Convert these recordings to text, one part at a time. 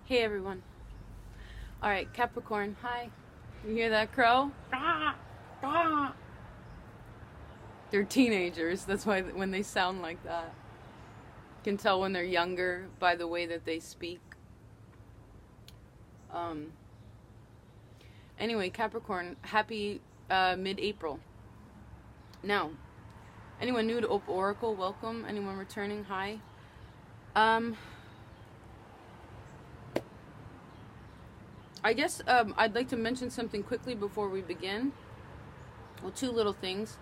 Hey everyone. Alright, Capricorn, hi. You hear that crow? They're teenagers, that's why when they sound like that. You can tell when they're younger by the way that they speak. Anyway, Capricorn, happy mid-April. Now, anyone new to Opal Oracle, welcome. Anyone returning, hi. I guess I'd like to mention something quickly before we begin. Well, two little things.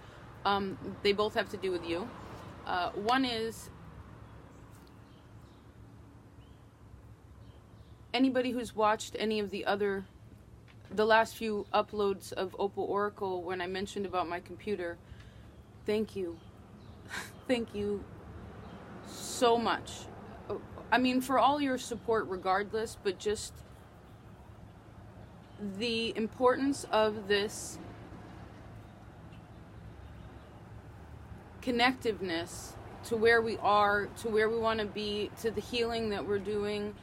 They both have to do with you. One is anybody who's watched any of the last few uploads of Opal Oracle when I mentioned about my computer, thank you. Thank you so much. I mean, for all your support regardless, but just the importance of this connectiveness to where we are, to where we want to be, to the healing that we're doing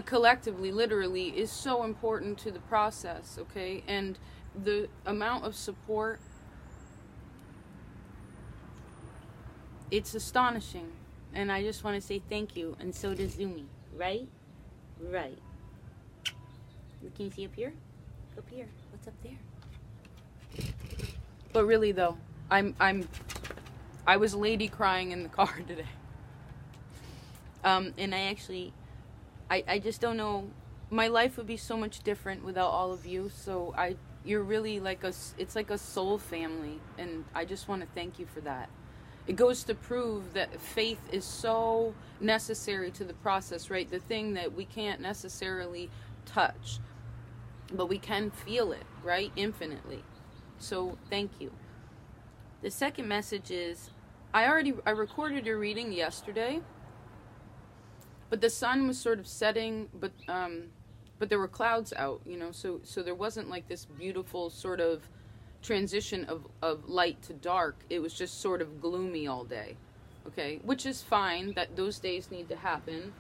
collectively, literally, is so important to the process, okay? And the amount of support, it's astonishing. And I just want to say thank you, and so does Zumi, right? Right. Can you see up here? Up here. What's up there? But really though, I was lady crying in the car today. And I just don't know, my life would be so much different without all of you. So you're really like it's like a soul family, and I just want to thank you for that. It goes to prove that faith is so necessary to the process, right? The thing that we can't necessarily touch, but we can feel it, right? Infinitely. So thank you. The second message is, I recorded your reading yesterday, but the sun was sort of setting, but there were clouds out, you know, so there wasn't like this beautiful sort of transition of light to dark. It was just sort of gloomy all day, okay? Which is fine, that those days need to happen.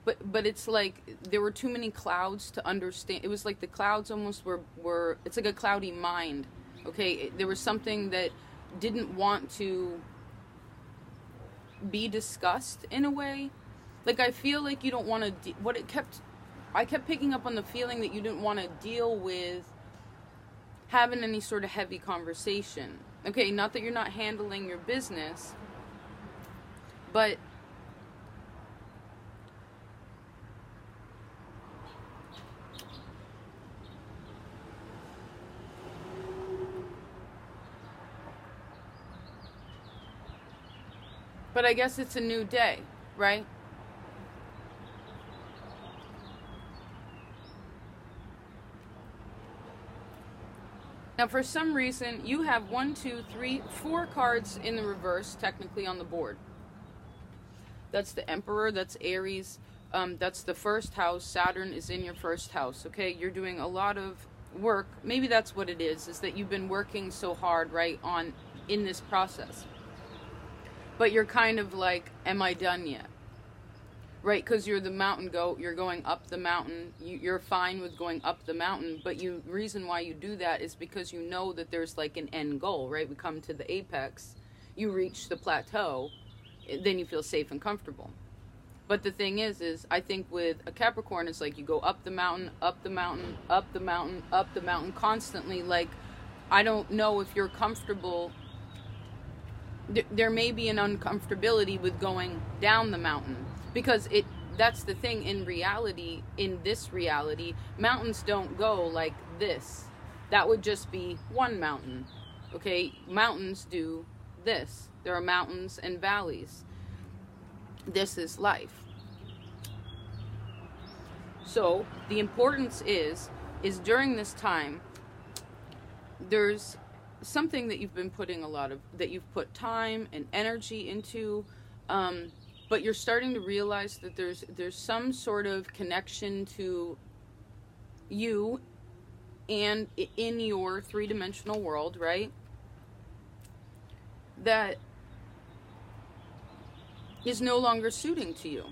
But it's like there were too many clouds to understand. It was like the clouds almost were it's like a cloudy mind, okay? There was something that didn't want to be discussed in a way. Like, I feel like you don't want to I kept picking up on the feeling that you didn't want to deal with having any sort of heavy conversation. Okay, not that you're not handling your business, but I guess it's a new day, right? Now, for some reason, you have 1, 2, 3, 4 cards in the reverse, technically, on the board. That's the Emperor, that's Aries, that's the first house. Saturn is in your first house, okay? You're doing a lot of work. Maybe that's what it is that you've been working so hard, right, in this process. But you're kind of like, am I done yet? Right, because you're the mountain goat, you're going up the mountain, you're fine with going up the mountain, but the reason why you do that is because you know that there's like an end goal, right? We come to the apex, you reach the plateau, then you feel safe and comfortable. But the thing is I think with a Capricorn, it's like you go up the mountain, up the mountain, up the mountain, up the mountain, constantly. Like, I don't know if you're comfortable. There may be an uncomfortability with going down the mountain, because that's the thing. In reality, in this reality, mountains don't go like this. That would just be one mountain, okay? Mountains do this. There are mountains and valleys. This is life. So the importance is during this time, there's something that you've been putting that you've put time and energy into, but you're starting to realize that there's some sort of connection to you and in your three-dimensional world, right? That is no longer suiting to you.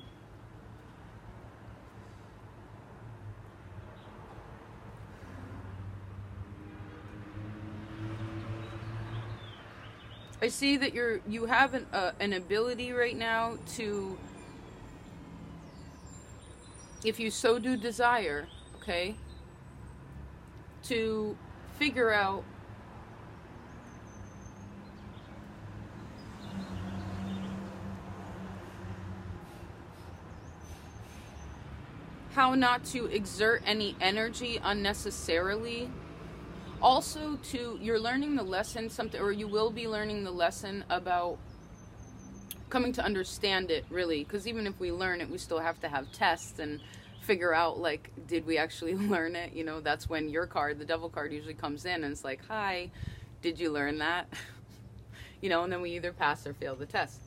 I see that you have an ability right now to, if you so do desire, okay, to figure out how not to exert any energy unnecessarily. Also, you're learning the lesson, or you will be learning the lesson about coming to understand it, really. Because even if we learn it, we still have to have tests and figure out, like, did we actually learn it? You know, that's when your card, the devil card, usually comes in and it's like, hi, did you learn that? You know, and then we either pass or fail the test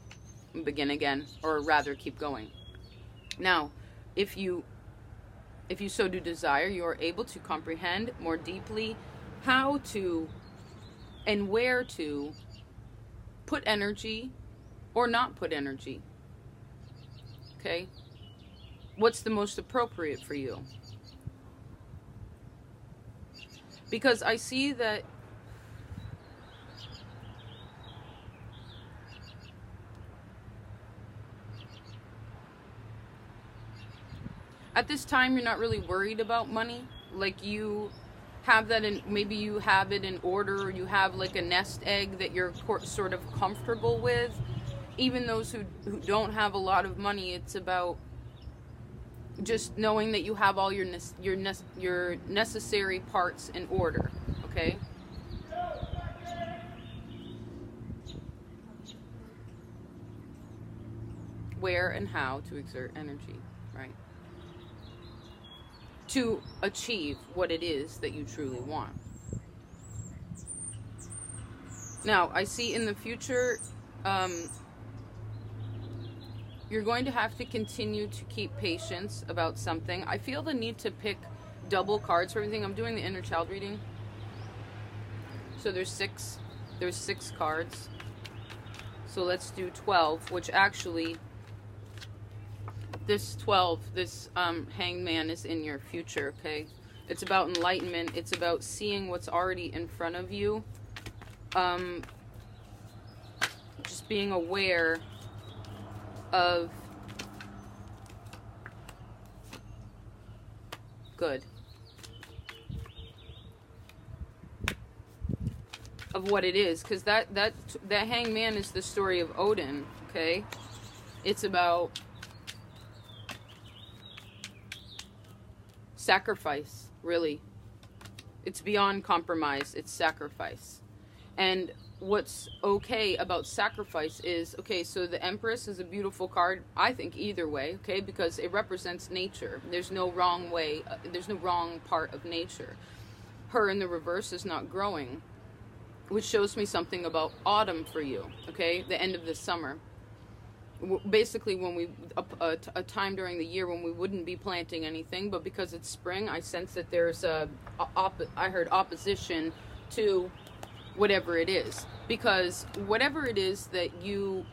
and begin again, or rather keep going. Now, if you so do desire, you are able to comprehend more deeply how to and where to put energy or not put energy. Okay? What's the most appropriate for you? Because I see that at this time you're not really worried about money. Like, you have that in, maybe you have it in order, or you have like a nest egg that you're sort of comfortable with. Even those who don't have a lot of money, it's about just knowing that you have all your necessary parts in order, okay? Where and how to exert energy, right? To achieve what it is that you truly want. Now, I see in the future, you're going to have to continue to keep patience about something. I feel the need to pick double cards for everything. I'm doing the inner child reading. So there's six cards. So let's do 12, which actually, this 12, this Hanged Man is in your future, okay? It's about enlightenment. It's about seeing what's already in front of you. Just being aware of of what it is, because that Hanged Man is the story of Odin, okay? It's about sacrifice, really. It's beyond compromise. It's sacrifice. And what's okay about sacrifice is, okay, so the Empress is a beautiful card, I think, either way, okay, because it represents nature. There's no wrong way, there's no wrong part of nature. Her in the reverse is not growing, which shows me something about autumn for you, okay, the end of the summer. Basically, when a time during the year when we wouldn't be planting anything, but because it's spring, I sense that there's I heard opposition to whatever it is, because whatever it is that you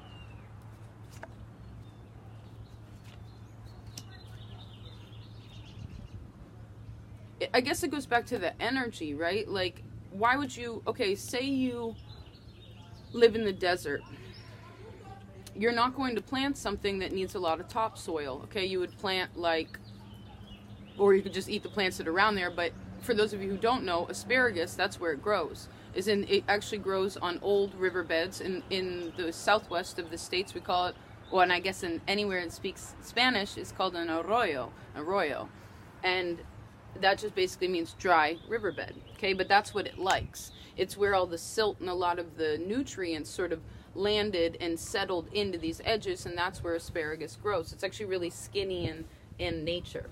I guess it goes back to the energy, right? Like, why would you, okay, say you live in the desert, you're not going to plant something that needs a lot of topsoil, okay? You would plant, like, or you could just eat the plants that are around there. But for those of you who don't know, asparagus, that's where it grows. It actually grows on old riverbeds in the southwest of the states. We call it, well, and I guess anywhere it speaks Spanish, it's called an arroyo. And that just basically means dry riverbed, okay? But that's what it likes. It's where all the silt and a lot of the nutrients sort of landed and settled into these edges, and that's where asparagus grows. It's actually really skinny in nature.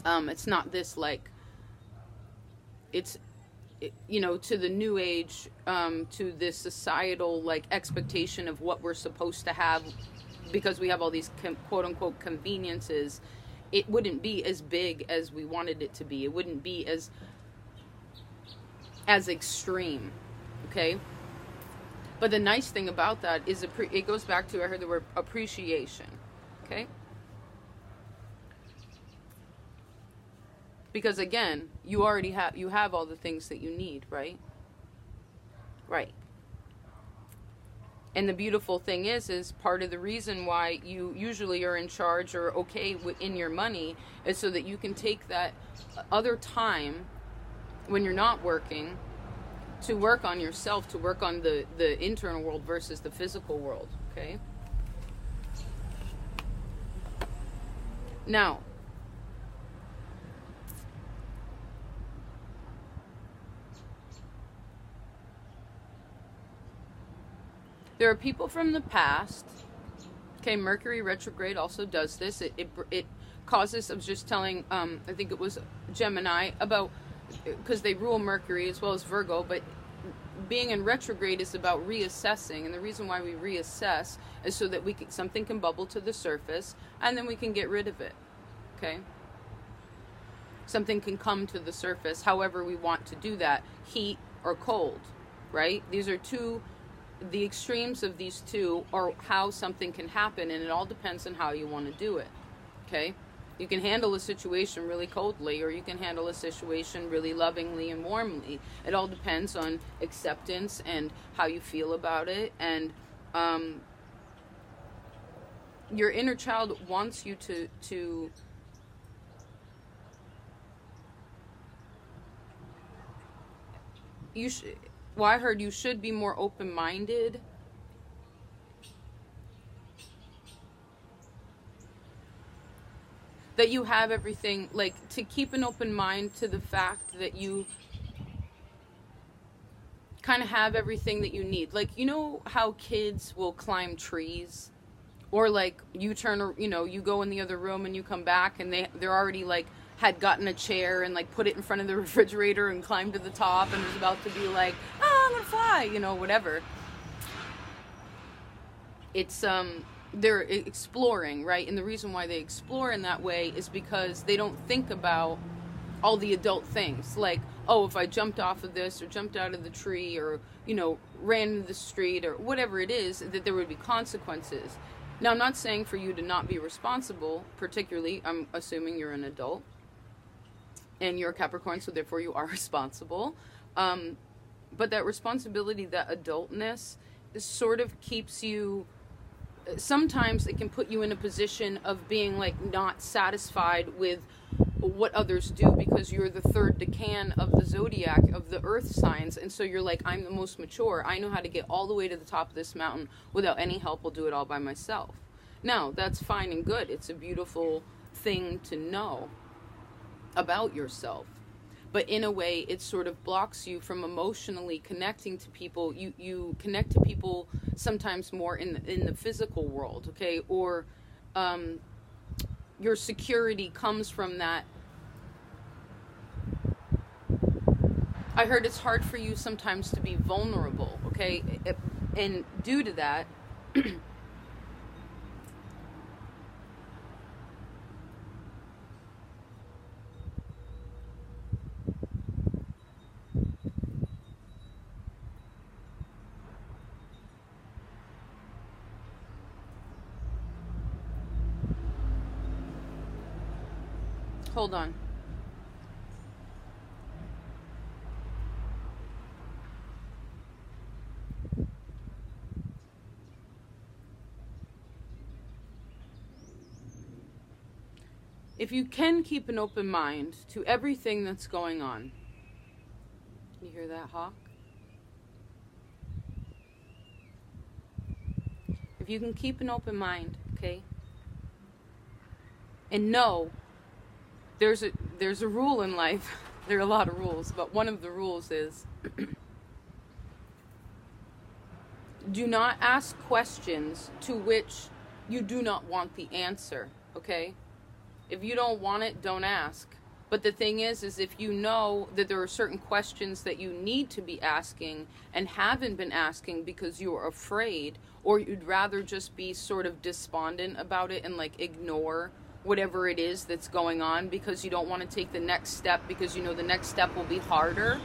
It's not this, like, you know, to the new age, to this societal, like, expectation of what we're supposed to have, because we have all these quote-unquote conveniences. It wouldn't be as big as we wanted it to be. It wouldn't be as extreme, okay? But the nice thing about that is it goes back to, I heard the word appreciation. Okay? Because again, you have all the things that you need, right? Right. And the beautiful thing is part of the reason why you usually are in charge or okay in your money is so that you can take that other time when you're not working to work on yourself, to work on the internal world versus the physical world, okay? Now, there are people from the past. Okay, Mercury retrograde also does this. It causes, I was just telling, I think it was Gemini, about, because they rule Mercury as well as Virgo, but being in retrograde is about reassessing. And the reason why we reassess is so that something can bubble to the surface, and then we can get rid of it. Okay? Something can come to the surface however we want to do that, heat or cold, right? These are the extremes of these two are how something can happen, and it all depends on how you want to do it. Okay? You can handle a situation really coldly, or you can handle a situation really lovingly and warmly. It all depends on acceptance and how you feel about it. And your inner child wants you to well, I heard you should be more open-minded. That you have everything, like, to keep an open mind to the fact that you kind of have everything that you need. Like, you know how kids will climb trees? Or, like, you go in the other room and you come back and they're already, like, had gotten a chair and, like, put it in front of the refrigerator and climbed to the top and was about to be like, oh, I'm gonna fly, whatever. It's, they're exploring, right? And the reason why they explore in that way is because they don't think about all the adult things. Like, oh, if I jumped off of this or jumped out of the tree or, ran into the street or whatever it is, that there would be consequences. Now, I'm not saying for you to not be responsible, particularly, I'm assuming you're an adult. And you're a Capricorn, so therefore you are responsible. But that responsibility, that adultness, sort of keeps you... Sometimes it can put you in a position of being, like, not satisfied with what others do because you're the third decan of the zodiac, of the earth signs. And so you're like, I'm the most mature. I know how to get all the way to the top of this mountain without any help. I'll do it all by myself. Now, that's fine and good. It's a beautiful thing to know about yourself, but in a way it sort of blocks you from emotionally connecting to people. You connect to people sometimes more in the physical world, okay? Or your security comes from that. I heard it's hard for you sometimes to be vulnerable, okay? And due to that, hold on. If you can keep an open mind to everything that's going on. You hear that, Hawk? If you can keep an open mind, okay? And know there's a rule in life. There are a lot of rules, but one of the rules is do not ask questions to which you do not want the answer, okay? If you don't want it, don't ask. But the thing is if you know that there are certain questions that you need to be asking and haven't been asking because you're afraid, or you'd rather just be sort of despondent about it and, like, ignore whatever it is that's going on because you don't want to take the next step because you know the next step will be harder,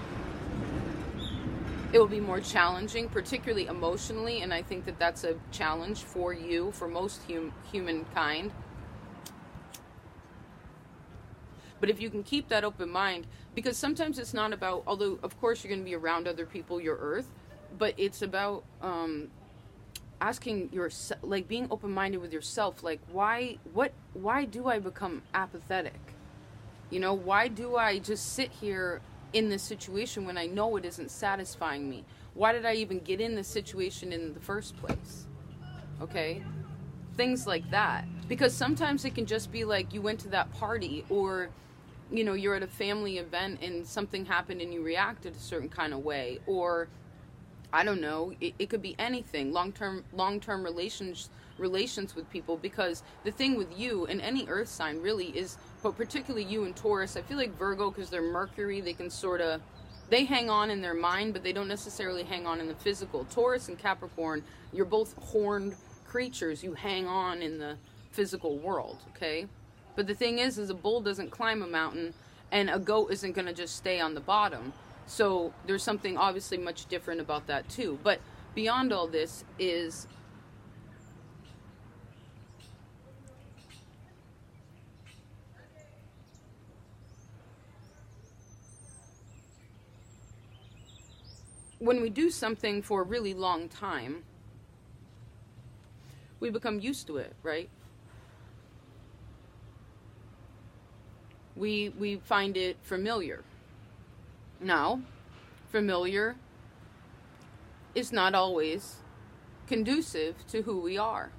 It will be more challenging, particularly emotionally, and I think that that's a challenge for you, for most humankind. But if you can keep that open mind, because sometimes it's not about, although of course you're going to be around other people, your earth, but it's about asking yourself, like being open-minded with yourself, like why do I become apathetic? You know, why do I just sit here in this situation when I know it isn't satisfying me? Why did I even get in this situation in the first place? Okay? Things like that. Because sometimes it can just be like you went to that party, or, you know, you're at a family event and something happened and you reacted a certain kind of way, or I don't know, it could be anything. Long-term relations with people, because the thing with you and any earth sign really is, but particularly you and Taurus, I feel like Virgo, because they're Mercury, they can sort of, they hang on in their mind, but they don't necessarily hang on in the physical. Taurus and Capricorn, you're both horned creatures. You hang on in the physical world, okay? But the thing is a bull doesn't climb a mountain, and a goat isn't going to just stay on the bottom. So there's something obviously much different about that too. But beyond all this is when we do something for a really long time, we become used to it, right? We find it familiar. Now, familiar is not always conducive to who we are,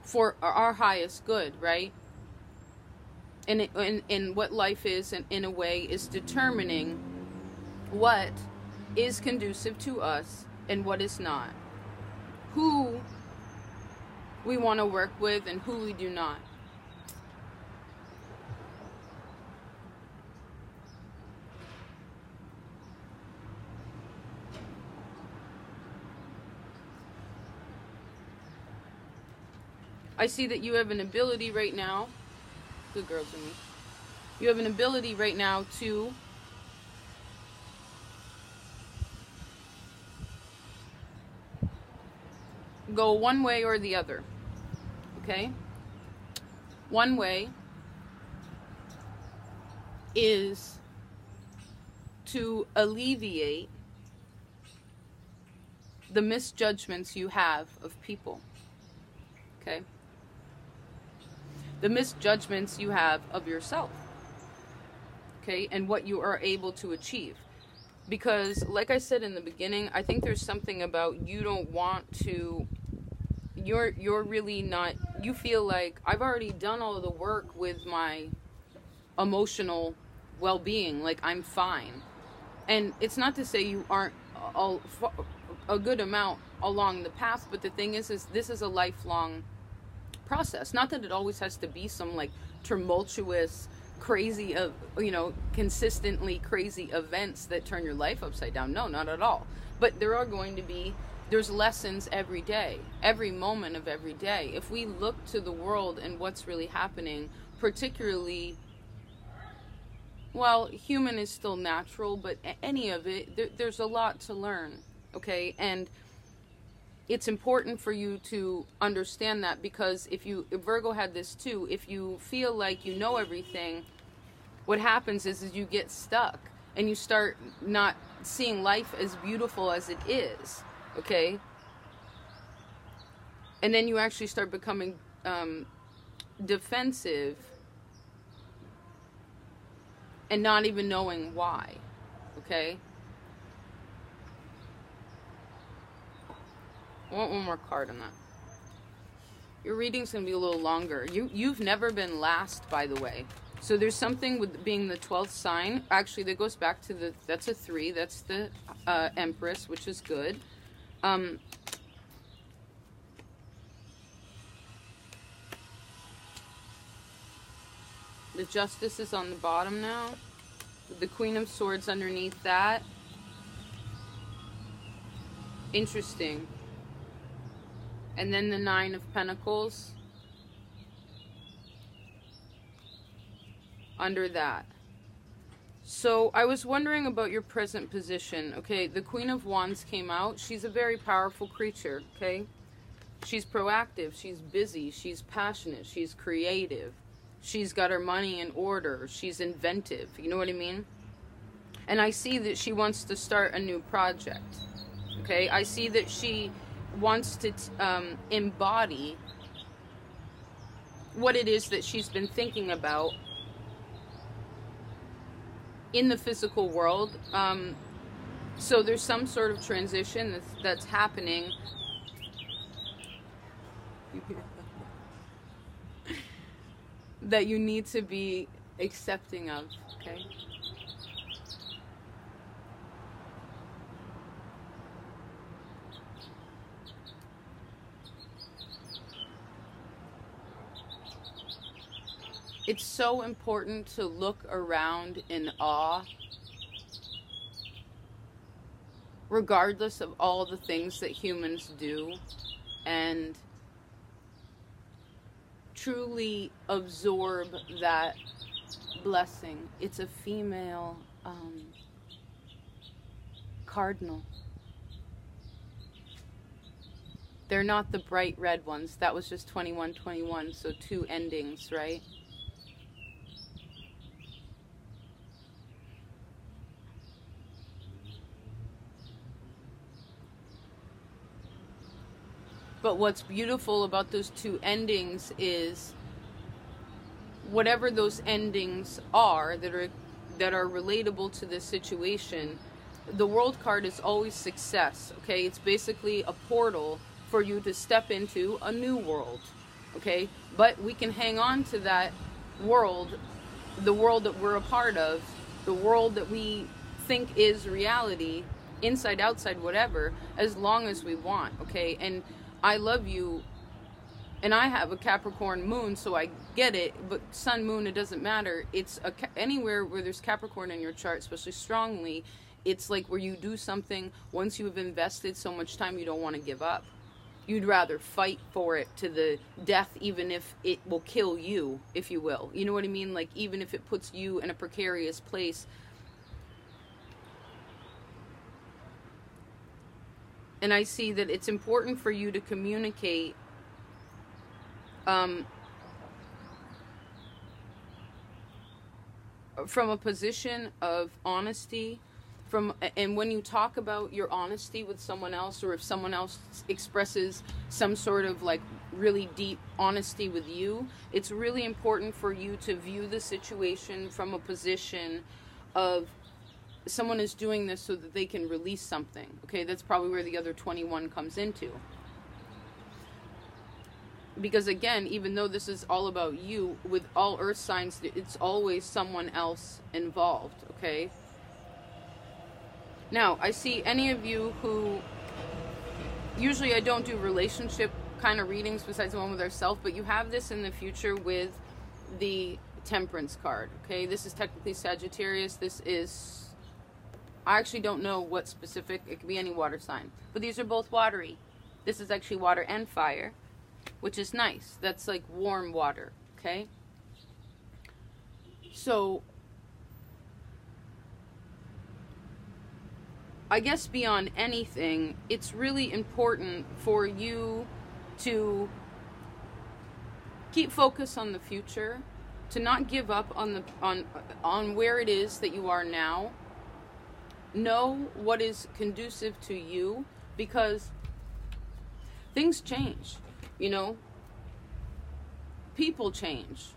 for our highest good, right? And what life is, and in a way, is determining what is conducive to us and what is not. Who we want to work with and who we do not. I see that you have an ability right now, good girl to me, you have an ability right now to go one way or the other, okay? One way is to alleviate the misjudgments you have of people, okay? The misjudgments you have of yourself, okay, and what you are able to achieve. Because, like I said in the beginning, I think there's something about you don't want to, you're really not, you feel like, I've already done all of the work with my emotional well-being, like I'm fine. And it's not to say you aren't a good amount along the path, but the thing is this is a lifelong process. Not that it always has to be some like tumultuous, crazy, you know, consistently crazy events that turn your life upside down. No, not at all. But there are going to be, there's lessons every day, every moment of every day. If we look to the world and what's really happening, particularly, well, human is still natural, but any of it, there's a lot to learn, okay? And it's important for you to understand that, because if Virgo had this too, if you feel like you know everything, what happens is you get stuck and you start not seeing life as beautiful as it is, okay? And then you actually start becoming defensive and not even knowing why, okay? I want one more card on that. Your reading's going to be a little longer. You've never been last, by the way. So there's something with being the 12th sign. Actually, that goes back to that's a 3. That's the Empress, which is good. The Justice is on the bottom now. The Queen of Swords underneath that. Interesting. And then the 9 of Pentacles under that. So I was wondering about your present position. Okay, the Queen of Wands came out. She's a very powerful creature, okay? She's proactive, she's busy, she's passionate, she's creative. She's got her money in order, she's inventive, you know what I mean? And I see that she wants to start a new project, okay? I see that she wants to embody what it is that she's been thinking about in the physical world. So there's some sort of transition that's happening that you need to be accepting of, okay? It's so important to look around in awe, regardless of all the things that humans do, and truly absorb that blessing. It's a female cardinal. They're not the bright red ones. That was just 2121, so 2 endings, right? But what's beautiful about those 2 endings is whatever those endings are that are relatable to this situation, the World card is always success, okay? It's basically a portal for you to step into a new world, okay? But we can hang on to that world, the world that we're a part of, the world that we think is reality, inside, outside, whatever, as long as we want, okay? And I love you, and I have a Capricorn moon, so I get it, but sun, moon, it doesn't matter. It's anywhere where there's Capricorn in your chart, especially strongly, it's like where you do something, once you have invested so much time, you don't want to give up. You'd rather fight for it to the death, even if it will kill you, if you will. You know what I mean? Like, even if it puts you in a precarious place. And I see that it's important for you to communicate from a position of honesty, and when you talk about your honesty with someone else, or if someone else expresses some sort of like really deep honesty with you, it's really important for you to view the situation from a position of someone is doing this so that they can release something, okay? That's probably where the other 21 comes into. Because again, even though this is all about you, with all earth signs, it's always someone else involved, okay? Now, I see any of you who, usually I don't do relationship kind of readings besides the one with ourselves, but you have this in the future with the Temperance card, okay? This is technically Sagittarius. This is, I actually don't know what specific, it could be any water sign, but these are both watery. This is actually water and fire, which is nice. That's like warm water, okay? So I guess beyond anything, it's really important for you to keep focus on the future, to not give up on where it is that you are now. Know what is conducive to you, because things change, you know? People change.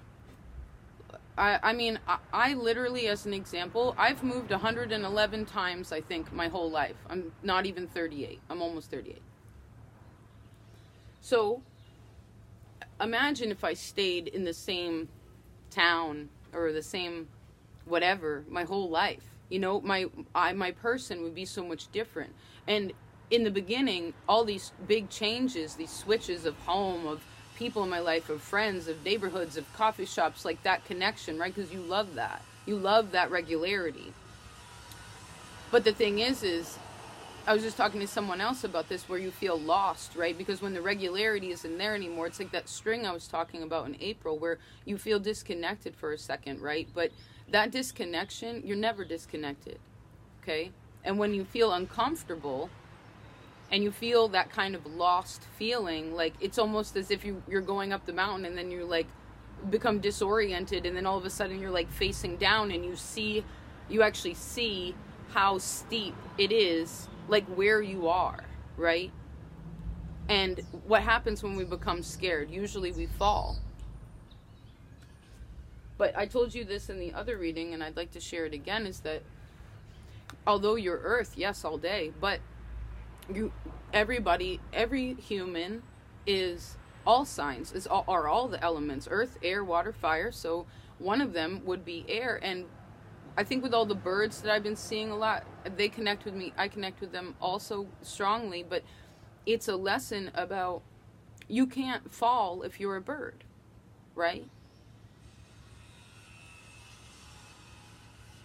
I mean, I literally, as an example, I've moved 111 times, I think, my whole life. I'm not even 38. I'm almost 38. So, imagine if I stayed in the same town or the same whatever my whole life. You know, my person would be so much different. And in the beginning, all these big changes, these switches of home, of people in my life, of friends, of neighborhoods, of coffee shops, like that connection, right? Because you love that. You love that regularity. But the thing is I was just talking to someone else about this, where you feel lost, right? Because when the regularity isn't there anymore, it's like that string I was talking about in April, where you feel disconnected for a second, right? But that disconnection, you're never disconnected, okay? And when you feel uncomfortable and you feel that kind of lost feeling, like it's almost as if you're going up the mountain and then you're like become disoriented, and then all of a sudden you're like facing down, and you actually see how steep it is, like where you are, right? And what happens when we become scared? Usually we fall. But I told you this in the other reading, and I'd like to share it again, is that although you're earth, yes, all day, but every human is all signs, are all the elements, earth, air, water, fire. So one of them would be air. And I think with all the birds that I've been seeing a lot, they connect with me. I connect with them also strongly, but it's a lesson about you can't fall if you're a bird, right?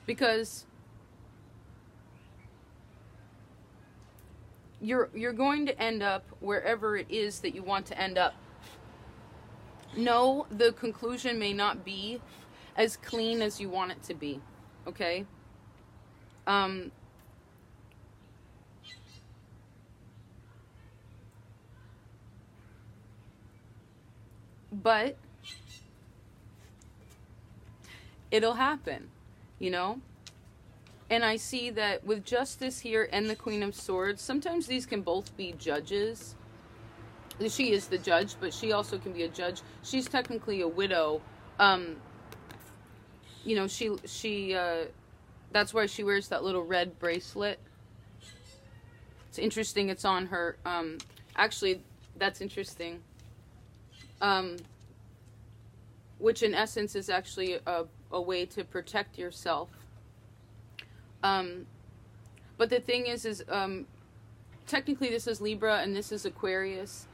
Because you're going to end up wherever it is that you want to end up. No, the conclusion may not be as clean as you want it to be. Okay? But it'll happen, you know? And I see that with Justice here and the Queen of Swords, sometimes these can both be judges. She is the judge, but she also can be a judge. She's technically a widow. You know, she that's why she wears that little red bracelet. It's interesting, it's on her, actually, that's interesting. Which in essence is actually a way to protect yourself. But the thing is technically this is Libra and this is Aquarius.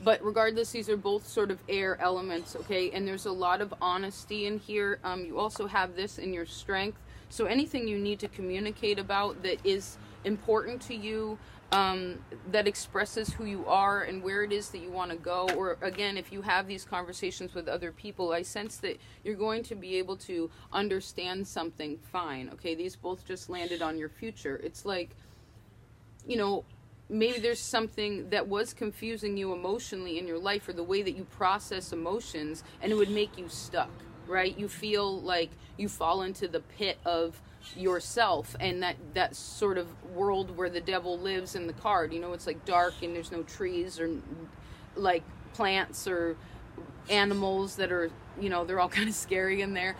But regardless, these are both sort of air elements, okay? And there's a lot of honesty in here. You also have this in your strength. So anything you need to communicate about that is important to you, that expresses who you are and where it is that you want to go. Or again, if you have these conversations with other people, I sense that you're going to be able to understand something fine, okay? These both just landed on your future. It's like, you know, maybe there's something that was confusing you emotionally in your life, or the way that you process emotions, and it would make you stuck, right? You feel like you fall into the pit of yourself, and that sort of world where the devil lives in the card, you know, it's like dark and there's no trees or like plants or animals that are, you know, they're all kind of scary in there.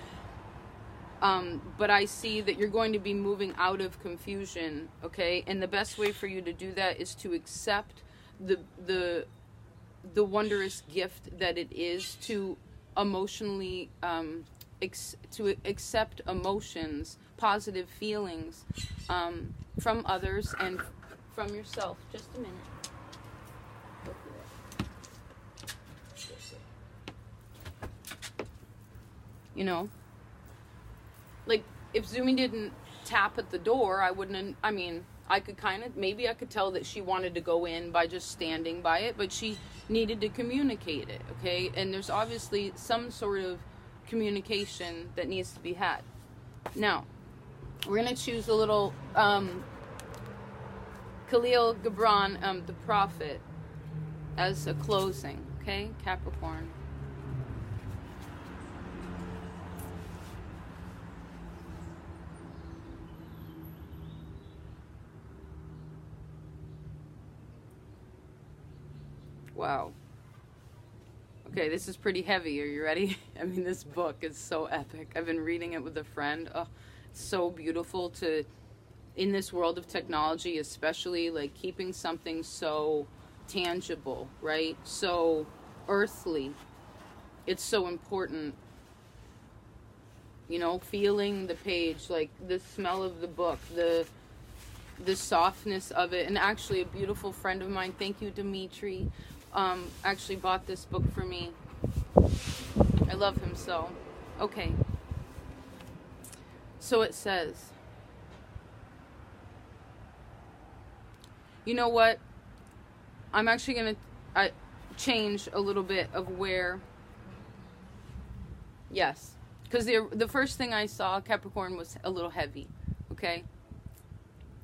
But I see that you're going to be moving out of confusion, okay? And the best way for you to do that is to accept the wondrous gift that it is to emotionally, to accept emotions, positive feelings, from others and from yourself. Just a minute. You know? Like, if Zumi didn't tap at the door, I wouldn't, I mean, I could kind of, maybe I could tell that she wanted to go in by just standing by it, but she needed to communicate it, okay? And there's obviously some sort of communication that needs to be had. Now, we're going to choose a little, Khalil Gibran, the Prophet, as a closing, okay? Capricorn. Wow. Okay, this is pretty heavy. Are you ready? I mean, this book is so epic. I've been reading it with a friend. Oh, it's so beautiful to, in this world of technology, especially, like, keeping something so tangible, right? So earthly. It's so important. You know, feeling the page, like the smell of the book, the softness of it. And actually, a beautiful friend of mine, thank you, Dimitri, actually bought this book for me. I love him so. Okay. So it says, You know what? I'm actually going to change a little bit of where... Yes. Because the first thing I saw, Capricorn, was a little heavy. Okay?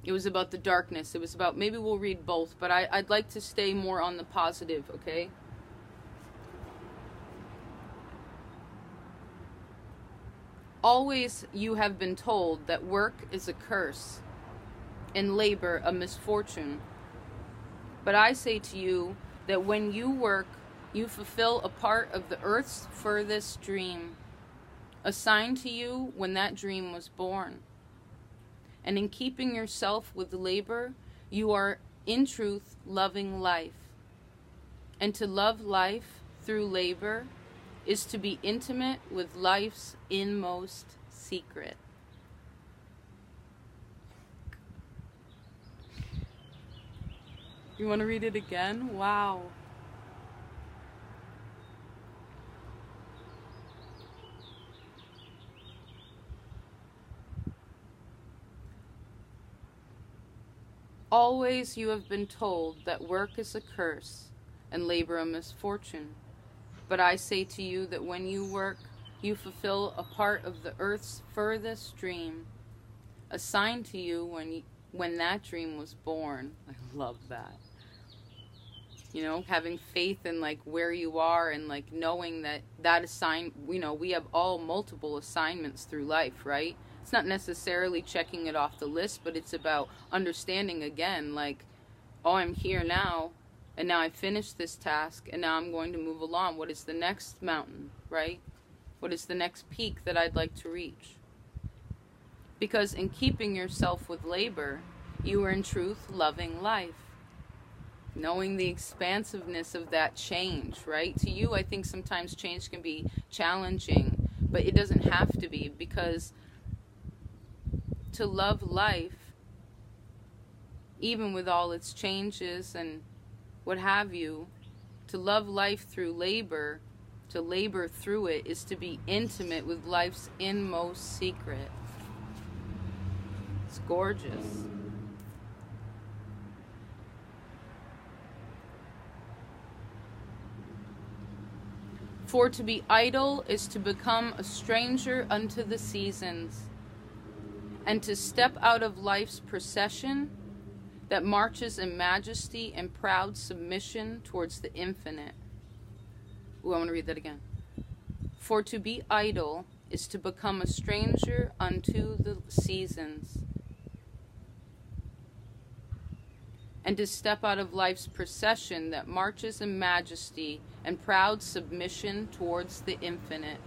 It was about the darkness. It was about... Maybe we'll read both, but I'd like to stay more on the positive, okay? Always you have been told that work is a curse and labor a misfortune. But I say to you that when you work, you fulfill a part of the earth's furthest dream, assigned to you when that dream was born. And in keeping yourself with labor, you are in truth loving life. And to love life through labor is to be intimate with life's inmost secret. You want to read it again? Wow. Always you have been told that work is a curse and labor a misfortune. But I say to you that when you work, you fulfill a part of the earth's furthest dream, assigned to you when that dream was born. I love that. You know, having faith in like where you are and like knowing that we have all multiple assignments through life, right? It's not necessarily checking it off the list, but it's about understanding again, like, oh, I'm here now. And now I finished this task, and now I'm going to move along. What is the next mountain, right? What is the next peak that I'd like to reach? Because in keeping yourself with labor, you are in truth loving life. Knowing the expansiveness of that change, right? To you, I think sometimes change can be challenging, but it doesn't have to be, because to love life, even with all its changes and what have you, to love life through labor, to labor through it, is to be intimate with life's inmost secret. It's gorgeous. For to be idle is to become a stranger unto the seasons, and to step out of life's procession that marches in majesty and proud submission towards the infinite. Ooh, I want to read that again. For to be idle is to become a stranger unto the seasons, and to step out of life's procession that marches in majesty and proud submission towards the infinite.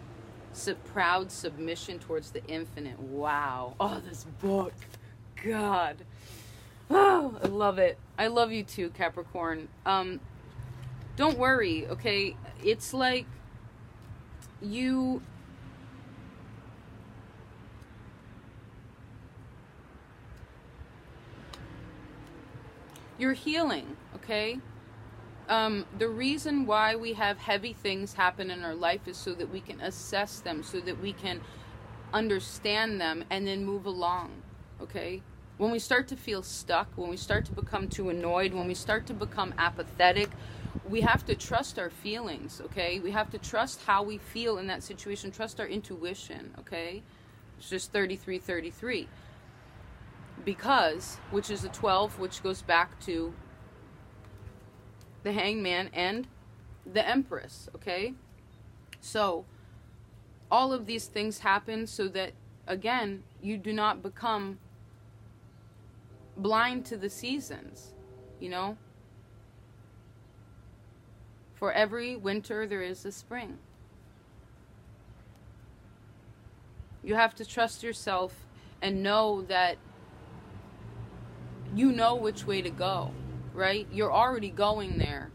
Proud submission towards the infinite. Wow. Oh, this book. God. Oh, I love it. I love you too, Capricorn. Don't worry, okay? It's like you're healing, okay? The reason why we have heavy things happen in our life is so that we can assess them, so that we can understand them and then move along, okay? When we start to feel stuck, when we start to become too annoyed, when we start to become apathetic, we have to trust our feelings, okay? We have to trust how we feel in that situation, trust our intuition, okay? It's just 3333. Because, which is a 12, which goes back to the Hangman and the Empress, okay? So, all of these things happen so that, again, you do not become blind to the seasons, you know? For every winter there is a spring. You have to trust yourself and know that you know which way to go, right? You're already going there.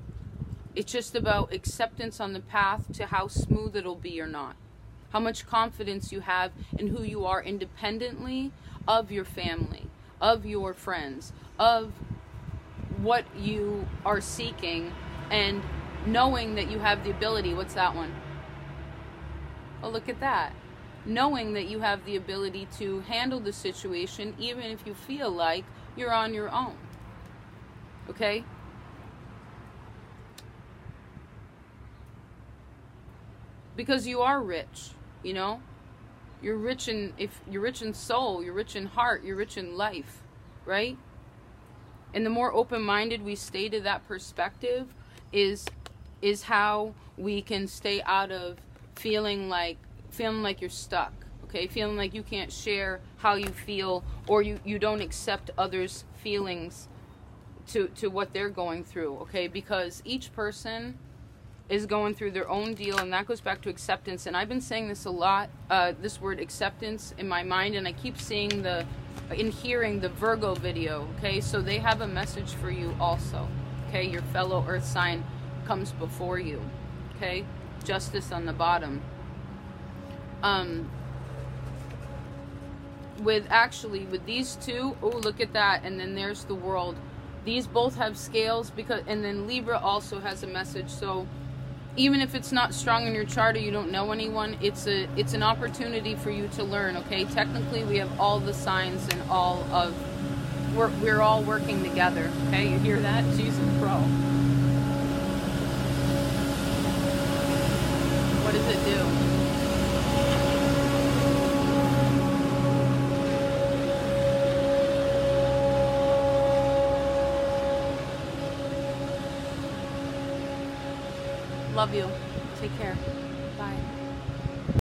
It's just about acceptance on the path to how smooth it'll be or not. How much confidence you have in who you are independently of your family, of your friends, of what you are seeking, and knowing that you have the ability. What's that one? Oh, look at that. Knowing that you have the ability to handle the situation even if you feel like you're on your own. Okay? Because you are rich, you know? You're rich in, if you're rich in soul, you're rich in heart, you're rich in life, right? And the more open-minded we stay to that perspective is how we can stay out of feeling like you're stuck, okay? Feeling like you can't share how you feel, or you don't accept others' feelings to what they're going through, okay? Because each person is going through their own deal, and that goes back to acceptance. And I've been saying this a lot, this word acceptance, in my mind, and I keep seeing hearing the Virgo video, okay? So they have a message for you also, okay? Your fellow earth sign comes before you, okay? Justice on the bottom. With these two, oh, look at that, and then there's the World. These both have scales, and then Libra also has a message. So even if it's not strong in your chart, or you don't know anyone, it's an opportunity for you to learn, okay? Technically, we have all the signs and we're all working together, okay? You hear that? She's a pro. What does it do? Love you. Take care. Bye.